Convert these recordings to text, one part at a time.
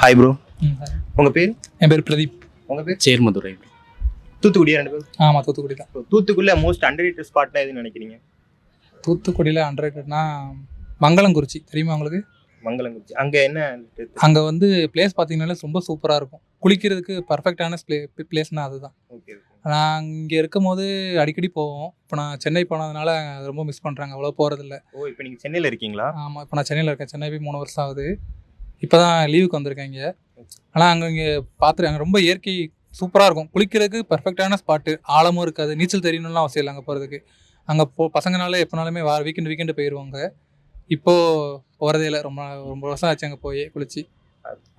Hi bro. Hi. உங்கள் பேர்? என் பேர் பிரதீப். உங்கள் பேர்? சேர்மதுரை. தூத்துக்குடியா ரெண்டு பேரும்? ஆமாம், தூத்துக்குடி தான். தூத்துக்குடியில் மோஸ்ட் அண்டர்ரேட்டட் ஸ்பாட்னா எதுன்னு நினைக்கிறீங்க? தூத்துக்குடியில் அண்டர்ரேட்டட்னா மங்களங்குறிச்சி தெரியுமா உங்களுக்கு? மங்களங்குறிச்சி. அங்கே என்ன? அங்கே வந்து பிளேஸ் பார்த்தீங்கன்னாலே ரொம்ப சூப்பராக இருக்கும். குளிக்கிறதுக்கு பர்ஃபெக்டான பிளேஸ்னால் அதுதான். ஓகே. நான் இங்கே இருக்கும் போது அடிக்கடி போவோம். இப்போ நான் சென்னை போனதுனால அது ரொம்ப மிஸ் பண்ணுறாங்க, அவ்வளோ போகிறதில்ல. ஓ, இப்போ நீங்கள் சென்னையில் இருக்கீங்களா? ஆமாம், இப்போ நான் சென்னையில் இருக்கேன். சென்னை போய் 3 வருஷம் ஆகுது. இப்போ தான் லீவுக்கு வந்திருக்கேன் இங்கே. ஆனால் இங்கே பார்த்துட்டு அங்கே ரொம்ப இயற்கை சூப்பராக இருக்கும். குளிக்கிறதுக்கு பர்ஃபெக்டான ஸ்பாட்டு. ஆழமும் இருக்காது, நீச்சல் தெரியணும்லாம் அவசியம் இல்லை அங்கே போகிறதுக்கு. அங்கே பசங்கனால எப்போனாலுமே வீக்கெண்டு போயிடுவாங்க. இப்போது போகிறதே இல்லை. ரொம்ப ரொம்ப வருஷம் ஆச்சு அங்கே போய் குளிச்சு.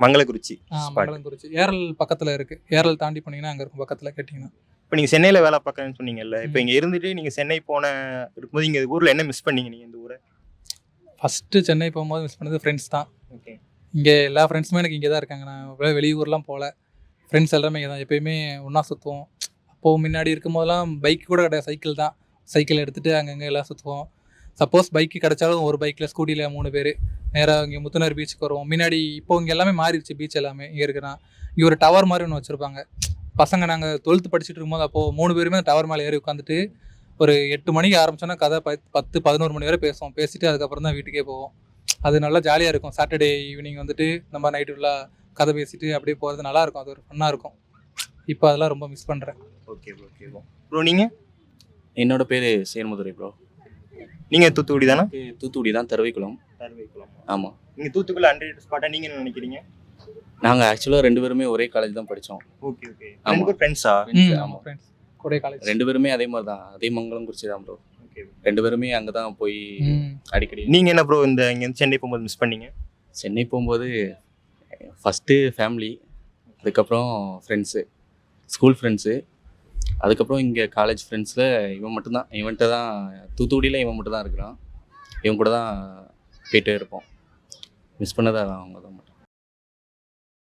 மங்களக்குறிச்சி. மங்களங்குறிச்சி ஏரல் பக்கத்தில் இருக்குது. ஏரல் தாண்டி போனீங்கன்னா அங்கே இருக்கும் பக்கத்தில் கேட்டிங்கன்னா. இப்போ நீங்கள் சென்னையில் வேலை பார்க்குறேன்னு சொன்னீங்கல்ல, இப்போ இங்கே இருந்துட்டு நீங்கள் சென்னை இருக்கும்போது இங்கே ஊரில் என்ன மிஸ் பண்ணீங்க நீங்கள் இந்த ஊரை? ஃபஸ்ட்டு சென்னை போகும்போது மிஸ் பண்ணது ஃப்ரெண்ட்ஸ் தான். ஓகே. இங்கே எல்லா ஃப்ரெண்ட்ஸுமே எனக்கு இங்கே தான் இருக்காங்க. நான் வெளியூர்லாம் போகல. ஃப்ரெண்ட்ஸ் எல்லாமே இங்கே தான். எப்போயுமே ஒன்றா சுற்றுவோம். அப்போது முன்னாடி இருக்கும்போதெல்லாம் பைக் கூட கிடையாது, சைக்கிள் தான். சைக்கிள் எடுத்துகிட்டு அங்கங்கே எல்லாம் சுற்றுவோம். சப்போஸ் பைக்கு கிடச்சாலும் ஒரு பைக்கில் ஸ்கூட்டியில் 3 பேர் நேராக இங்கே முத்துனர் பீச்சுக்கு வருவோம். முன்னாடி இப்போ இங்கே எல்லாமே மாறிடுச்சு. பீச் எல்லாமே இங்கே இருக்கிறான். இங்கே ஒரு டவர் மாதிரி ஒன்று வச்சுருப்பாங்க. பசங்க நாங்கள் 12th படிச்சுட்டு இருக்கும்போது அப்போது 3 பேருமே டவர் மேலே ஏறி உட்காந்துட்டு ஒரு 8 மணிக்கு ஆரம்பிச்சோன்னா கதை 10-11 மணி வரை பேசுவோம். பேசிட்டு அதுக்கப்புறம் தான் வீட்டுக்கே போவோம். அது நல்லா ஜாலியாக இருக்கும். சாட்டர்டே ஈவினிங் வந்துட்டு நம்ம நைட்டு ஃபுல்லாக கதை பேசிட்டு அப்படியே போகிறது நல்லாயிருக்கும். அது ஒரு ஃபன்னாக இருக்கும். இப்போ அதெல்லாம் ரொம்ப மிஸ் பண்ணுறேன். Okay bro. நீங்கள்? என்னோட பேர் சேர்மதுரை ப்ரோ. நீங்கள் தூத்துக்குடி தானே? தூத்துக்குடி தான், தருவைக்குளம். ஆமாம். நீங்கள் தூத்துக்குடியில் அண்டர்ரேட்டட் ஸ்பாட்டாக நீங்கள் என்ன நினைக்கிறீங்க? நாங்கள் ஆக்சுவலாக 2 பேருமே ஒரே காலேஜ் தான் படித்தோம். ஓகே. ரெண்டு பேர் ஃப்ரெண்ட்ஸா? ஆமாம், ஃப்ரெண்ட்ஸ் கூட காலேஜ். 2 பேருமே அதே மாதிரி தான், அதே மங்களங்குறிச்சி தான் ப்ரோ. ஓகே. 2 பேருமே அங்கே தான் போய் அடிக்கடி. நீங்கள் என்ன ப்ரோ இங்கே சென்னை போகும்போது மிஸ் பண்ணீங்க? சென்னை போகும்போது ஃபஸ்ட்டு ஃபேமிலி, அதுக்கப்புறம் ஃப்ரெண்ட்ஸு, ஸ்கூல் ஃப்ரெண்ட்ஸு, அதுக்கப்புறம் இங்கே காலேஜ் ஃப்ரெண்ட்ஸில் இவன்கிட்ட தான் தூத்துக்குடியில் இவன் மட்டும் தான் இருக்கிறான். இவன் கூட தான் போயிட்டே இருப்போம். மிஸ் பண்ணதை அவங்க தான் மட்டும்.